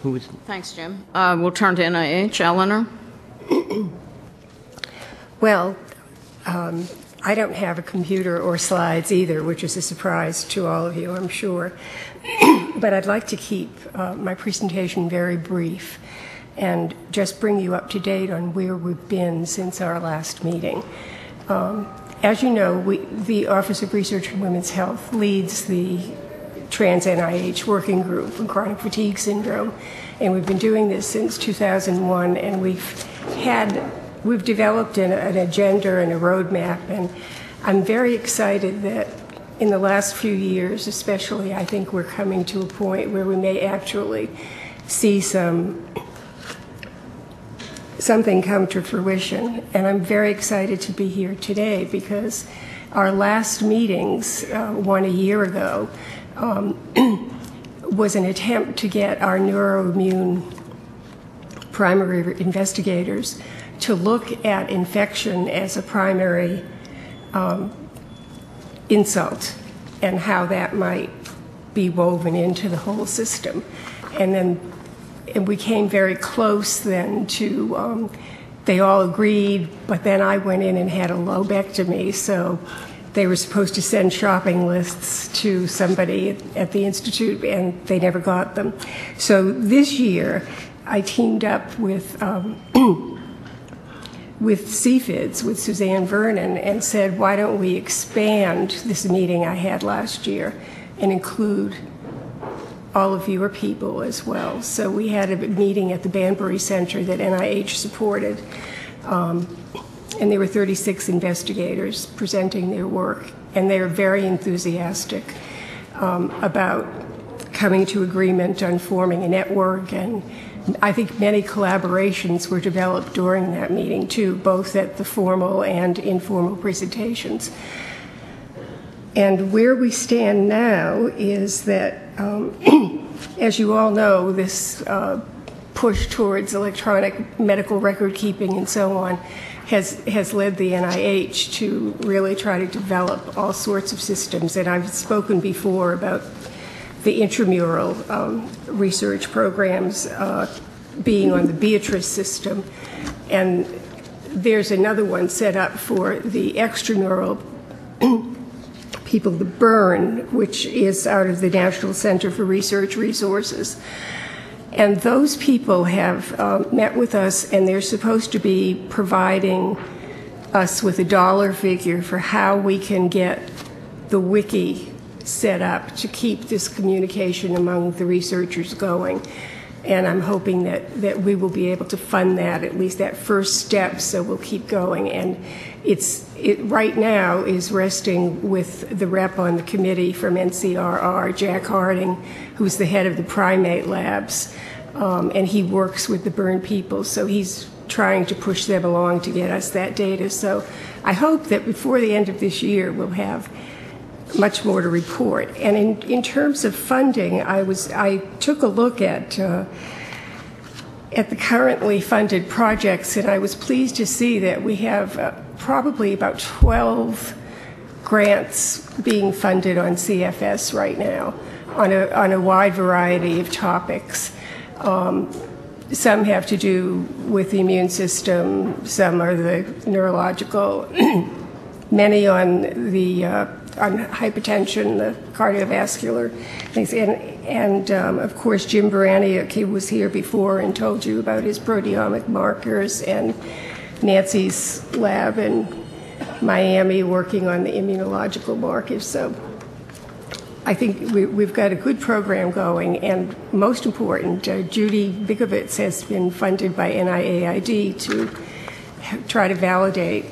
Who is? Thanks, Jim. We'll turn to NIH. Eleanor? Well, I don't have a computer or slides either, which is a surprise to all of you, I'm sure. But I'd like to keep my presentation very brief and just bring you up to date on where we've been since our last meeting. As you know, the Office of Research on Women's Health leads the Trans-NIH Working Group on Chronic Fatigue Syndrome, and we've been doing this since 2001, and we've developed an agenda and a roadmap, and I'm very excited that in the last few years, especially, I think we're coming to a point where we may actually see something come to fruition. And I'm very excited to be here today because our last meetings, one a year ago, was an attempt to get our neuroimmune primary investigators to look at infection as a primary insult and how that might be woven into the whole system. And we came very close then to, they all agreed, but then I went in and had a lobectomy, so they were supposed to send shopping lists to somebody at the Institute, and they never got them. So this year, I teamed up with CFIDS, with Suzanne Vernon, and said, why don't we expand this meeting I had last year and include all of your people as well. So we had a meeting at the Banbury Center that NIH supported, and there were 36 investigators presenting their work, and they are very enthusiastic about coming to agreement on forming a network, and I think many collaborations were developed during that meeting too, both at the formal and informal presentations. And where we stand now is that, as you all know, this push towards electronic medical record keeping and so on has led the NIH to really try to develop all sorts of systems. And I've spoken before about the intramural research programs being on the Beatrice system. And there's another one set up for the extramural people, the BURN, which is out of the National Center for Research Resources. And those people have met with us, and they're supposed to be providing us with a dollar figure for how we can get the wiki set up to keep this communication among the researchers going. And I'm hoping that we will be able to fund that, at least that first step, so we'll keep going. And it right now is resting with the rep on the committee from NCRR, Jack Harding, who's the head of the primate labs, and he works with the burn people, so he's trying to push them along to get us that data. So I hope that before the end of this year we'll have much more to report. And in terms of funding, I took a look at the currently funded projects, and I was pleased to see that we have probably about 12 grants being funded on CFS right now on a wide variety of topics. Some have to do with the immune system, some are the neurological, many on the on hypertension, the cardiovascular things, and of course Jim Baraniuk, he was here before and told you about his proteomic markers, and Nancy's lab in Miami working on the immunological markers. So I think we've got a good program going, and most important, Judy Bigovitz has been funded by NIAID to try to validate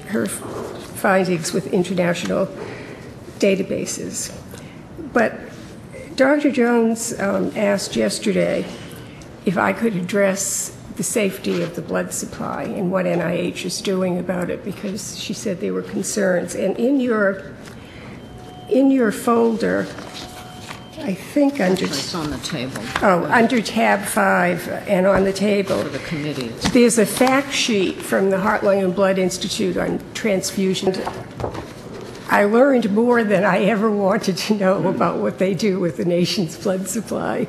her findings with international databases. But Dr. Jones asked yesterday if I could address the safety of the blood supply and what NIH is doing about it, because she said there were concerns. And in your folder, I think under... It's on the table. Oh, under tab 5 and on the table. For the committee. There's a fact sheet from the Heart, Lung, and Blood Institute on transfusion. I learned more than I ever wanted to know about what they do with the nation's blood supply.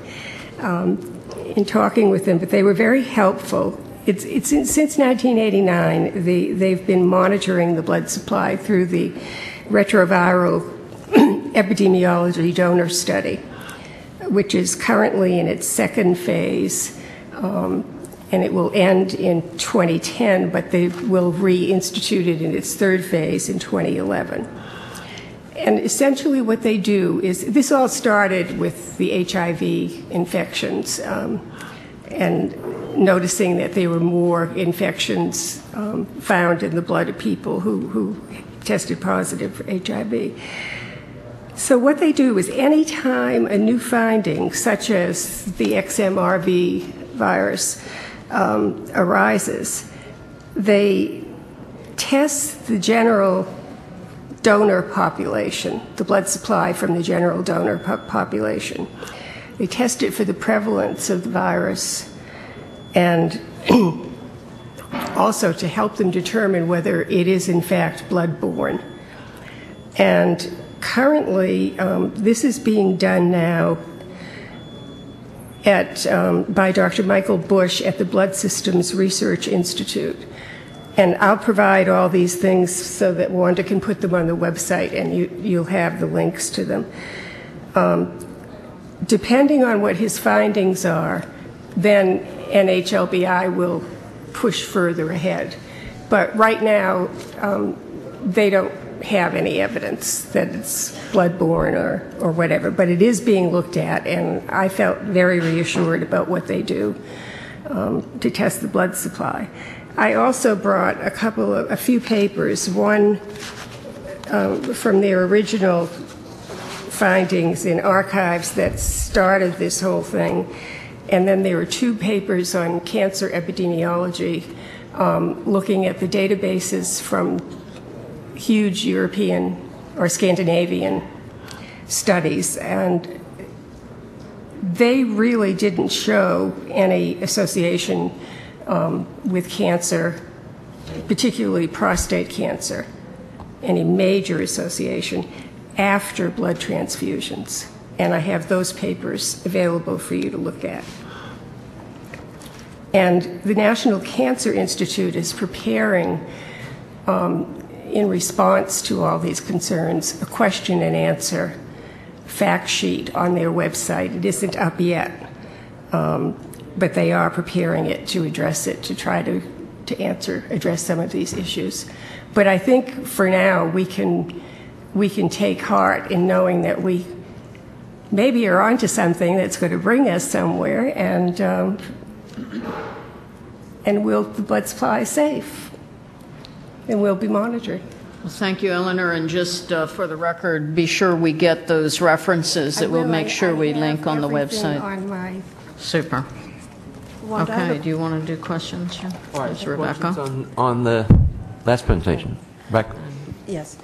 in talking with them, but they were very helpful. Since 1989, they've been monitoring the blood supply through the retroviral epidemiology donor study, which is currently in its second phase, and it will end in 2010, but they will reinstitute it in its third phase in 2011. And essentially what they do is, this all started with the HIV infections, and noticing that there were more infections found in the blood of people who tested positive for HIV. So what they do is, any time a new finding, such as the XMRV virus, arises, they test the general donor population, the blood supply from the general donor population. They test it for the prevalence of the virus, and also to help them determine whether it is in fact blood-borne. And currently, this is being done now by Dr. Michael Bush at the Blood Systems Research Institute. And I'll provide all these things so that Wanda can put them on the website, and you'll have the links to them. Depending on what his findings are, then NHLBI will push further ahead. But right now, they don't have any evidence that it's blood-borne or whatever, but it is being looked at, and I felt very reassured about what they do to test the blood supply. I also brought a few papers, one from their original findings in archives that started this whole thing, and then there were two papers on cancer epidemiology, looking at the databases from huge European or Scandinavian studies, and they really didn't show any association with cancer, particularly prostate cancer, any major association after blood transfusions. And I have those papers available for you to look at. And the National Cancer Institute is preparing, in response to all these concerns, a question and answer fact sheet on their website. It isn't up yet, but they are preparing it, to try to address some of these issues. But I think for now we can take heart in knowing that we maybe are onto something that's going to bring us somewhere, and the blood supply is safe, and will be monitored. Well, thank you, Eleanor. And just for the record, be sure we get those references that we'll make sure we link on the website. On my Super. Okay, do you want to do questions? All right, Rebecca? questions on the last presentation. Rebecca? Yes.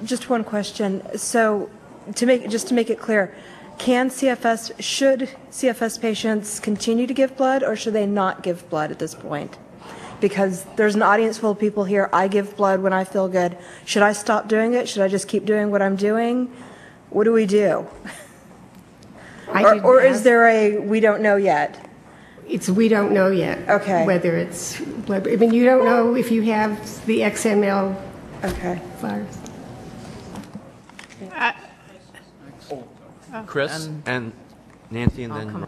Just one question. So, to make it clear, should CFS patients continue to give blood, or should they not give blood at this point? Because there's an audience full of people here. I give blood when I feel good. Should I stop doing it? Should I just keep doing what I'm doing? What do we do? Or is there we don't know yet? We don't know yet. Okay. Whether it's blood. I mean, you don't know if you have the XML virus. Chris and Nancy, and then...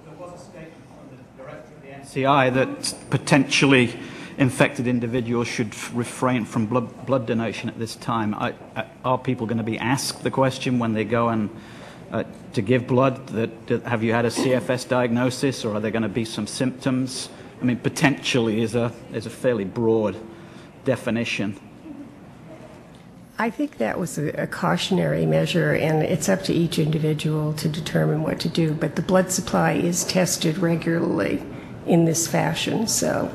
CI that potentially infected individuals should refrain from blood donation at this time. Are people going to be asked the question when they go and to give blood that have you had a CFS diagnosis, or are there going to be some symptoms? I mean, potentially is a fairly broad definition. I think that was a cautionary measure, and it's up to each individual to determine what to do. But the blood supply is tested regularly in this fashion, so.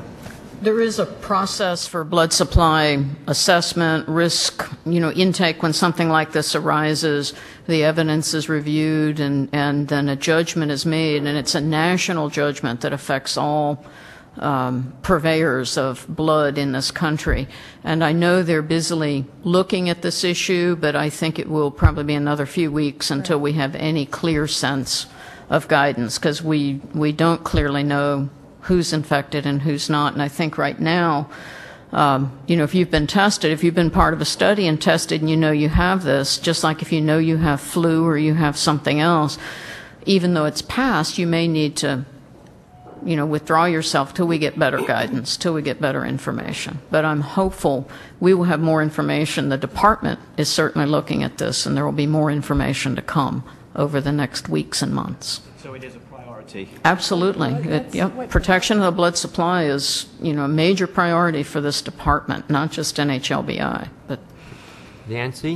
There is a process for blood supply assessment, risk, intake when something like this arises. The evidence is reviewed, and then a judgment is made, and it's a national judgment that affects all purveyors of blood in this country. And I know they're busily looking at this issue, but I think it will probably be another few weeks until we have any clear sense of guidance, because we don't clearly know who's infected and who's not. And I think right now, if you've been tested, if you've been part of a study and tested and you know you have this, just like if you know you have flu or you have something else, even though it's passed, you may need to, withdraw yourself till we get better guidance, till we get better information. But I'm hopeful we will have more information. The department is certainly looking at this, and there will be more information to come over the next weeks and months. So it is a priority. Absolutely. Protection of the blood supply is, a major priority for this department, not just NHLBI. But Nancy?